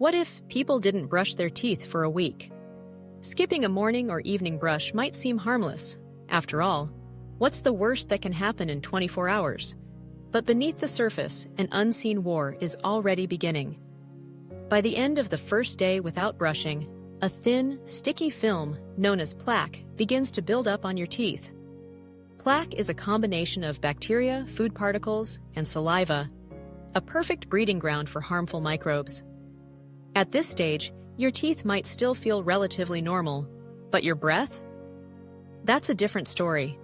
What if people didn't brush their teeth for a week? Skipping a morning or evening brush might seem harmless. After all, what's the worst that can happen in 24 hours? But beneath the surface, an unseen war is already beginning. By the end of the first day without brushing, a thin, sticky film known as plaque begins to build up on your teeth. Plaque is a combination of bacteria, food particles, and saliva, a perfect breeding ground for harmful microbes. At this stage, your teeth might still feel relatively normal, but your breath? That's a different story.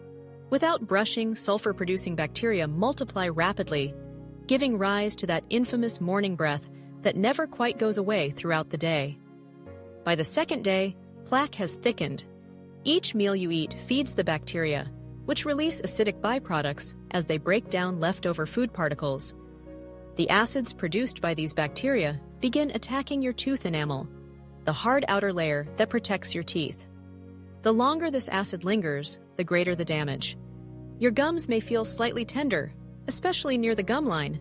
Without brushing, sulfur-producing bacteria multiply rapidly, giving rise to that infamous morning breath that never quite goes away throughout the day. By the second day, plaque has thickened. Each meal you eat feeds the bacteria, which release acidic byproducts as they break down leftover food particles. The acids produced by these bacteria begin attacking your tooth enamel, the hard outer layer that protects your teeth. The longer this acid lingers, the greater the damage. Your gums may feel slightly tender, especially near the gum line.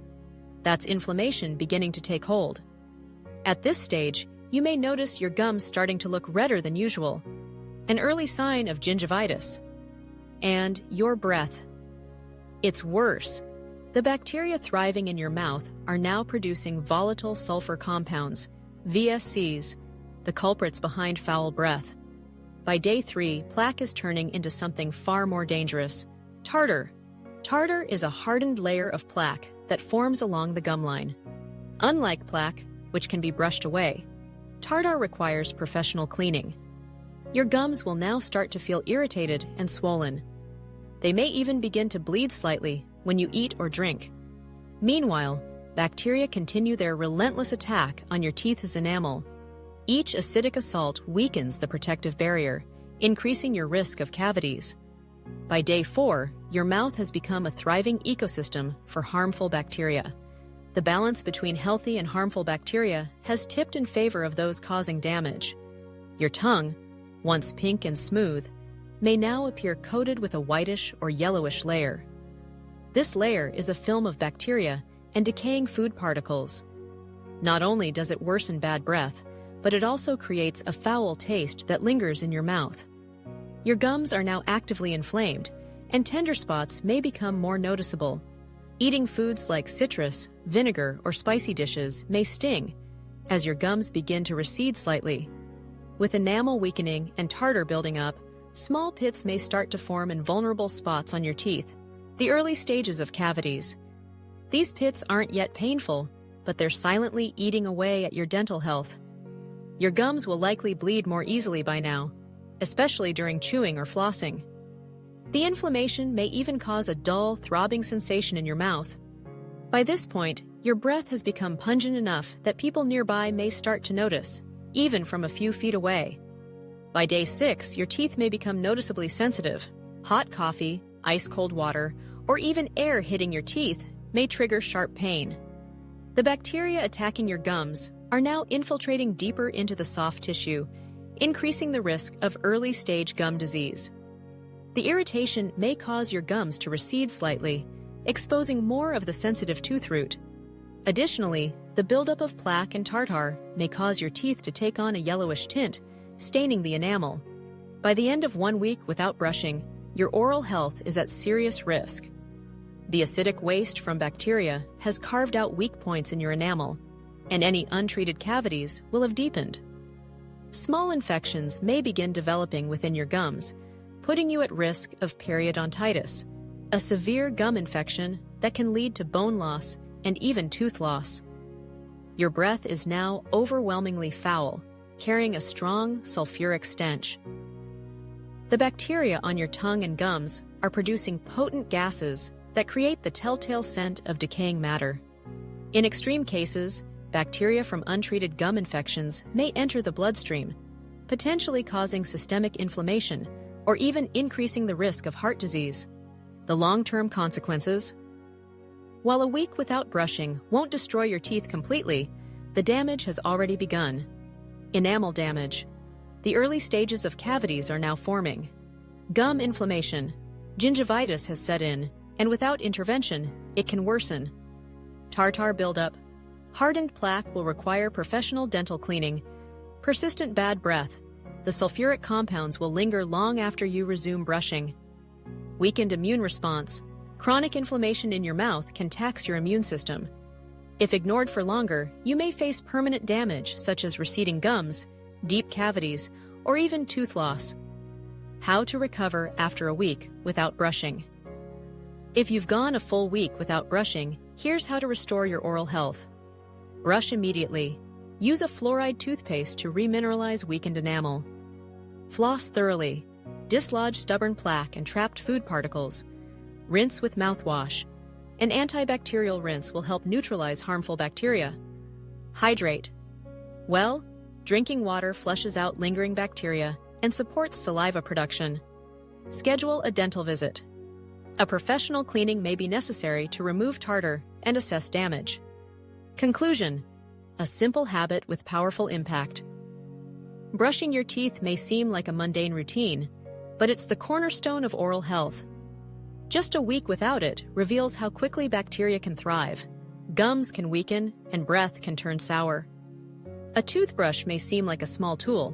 That's inflammation beginning to take hold. At this stage, you may notice your gums starting to look redder than usual, an early sign of gingivitis. And your breath. It's worse. The bacteria thriving in your mouth are now producing volatile sulfur compounds, VSCs, the culprits behind foul breath. By day 3, plaque is turning into something far more dangerous: tartar. Tartar is a hardened layer of plaque that forms along the gum line. Unlike plaque, which can be brushed away, tartar requires professional cleaning. Your gums will now start to feel irritated and swollen. They may even begin to bleed slightly when you eat or drink. Meanwhile, bacteria continue their relentless attack on your teeth's enamel. Each acidic assault weakens the protective barrier, increasing your risk of cavities. By day 4, your mouth has become a thriving ecosystem for harmful bacteria. The balance between healthy and harmful bacteria has tipped in favor of those causing damage. Your tongue, once pink and smooth, may now appear coated with a whitish or yellowish layer. This layer is a film of bacteria and decaying food particles. Not only does it worsen bad breath, but it also creates a foul taste that lingers in your mouth. Your gums are now actively inflamed, and tender spots may become more noticeable. Eating foods like citrus, vinegar, or spicy dishes may sting as your gums begin to recede slightly. With enamel weakening and tartar building up, small pits may start to form in vulnerable spots on your teeth, the early stages of cavities. These pits aren't yet painful, but they're silently eating away at your dental health. Your gums will likely bleed more easily by now, especially during chewing or flossing. The inflammation may even cause a dull, throbbing sensation in your mouth. By this point, your breath has become pungent enough that people nearby may start to notice, even from a few feet away. By day 6, your teeth may become noticeably sensitive. Hot coffee, ice-cold water, or even air hitting your teeth may trigger sharp pain. The bacteria attacking your gums are now infiltrating deeper into the soft tissue, increasing the risk of early-stage gum disease. The irritation may cause your gums to recede slightly, exposing more of the sensitive tooth root. Additionally, the buildup of plaque and tartar may cause your teeth to take on a yellowish tint, staining the enamel. By the end of 1 week without brushing, your oral health is at serious risk. The acidic waste from bacteria has carved out weak points in your enamel, and any untreated cavities will have deepened. Small infections may begin developing within your gums, putting you at risk of periodontitis, a severe gum infection that can lead to bone loss and even tooth loss. Your breath is now overwhelmingly foul, carrying a strong sulfuric stench. The bacteria on your tongue and gums are producing potent gases that create the telltale scent of decaying matter. In extreme cases, bacteria from untreated gum infections may enter the bloodstream, potentially causing systemic inflammation or even increasing the risk of heart disease. The long-term consequences? While a week without brushing won't destroy your teeth completely, the damage has already begun. Enamel damage. The early stages of cavities are now forming. Gum inflammation. Gingivitis has set in, and without intervention, it can worsen. Tartar buildup. Hardened plaque will require professional dental cleaning. Persistent bad breath. The sulfuric compounds will linger long after you resume brushing. Weakened immune response. Chronic inflammation in your mouth can tax your immune system. If ignored for longer, you may face permanent damage such as receding gums, deep cavities, or even tooth loss. How to recover after a week without brushing. If you've gone a full week without brushing, here's how to restore your oral health. Brush immediately. Use a fluoride toothpaste to remineralize weakened enamel. Floss thoroughly. Dislodge stubborn plaque and trapped food particles. Rinse with mouthwash. An antibacterial rinse will help neutralize harmful bacteria. Hydrate. Well, drinking water flushes out lingering bacteria and supports saliva production. Schedule a dental visit. A professional cleaning may be necessary to remove tartar and assess damage. Conclusion: a simple habit with powerful impact. Brushing your teeth may seem like a mundane routine, but it's the cornerstone of oral health. Just a week without it reveals how quickly bacteria can thrive. Gums can weaken, and breath can turn sour. A toothbrush may seem like a small tool,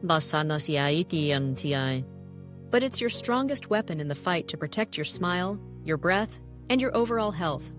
but it's your strongest weapon in the fight to protect your smile, your breath, and your overall health.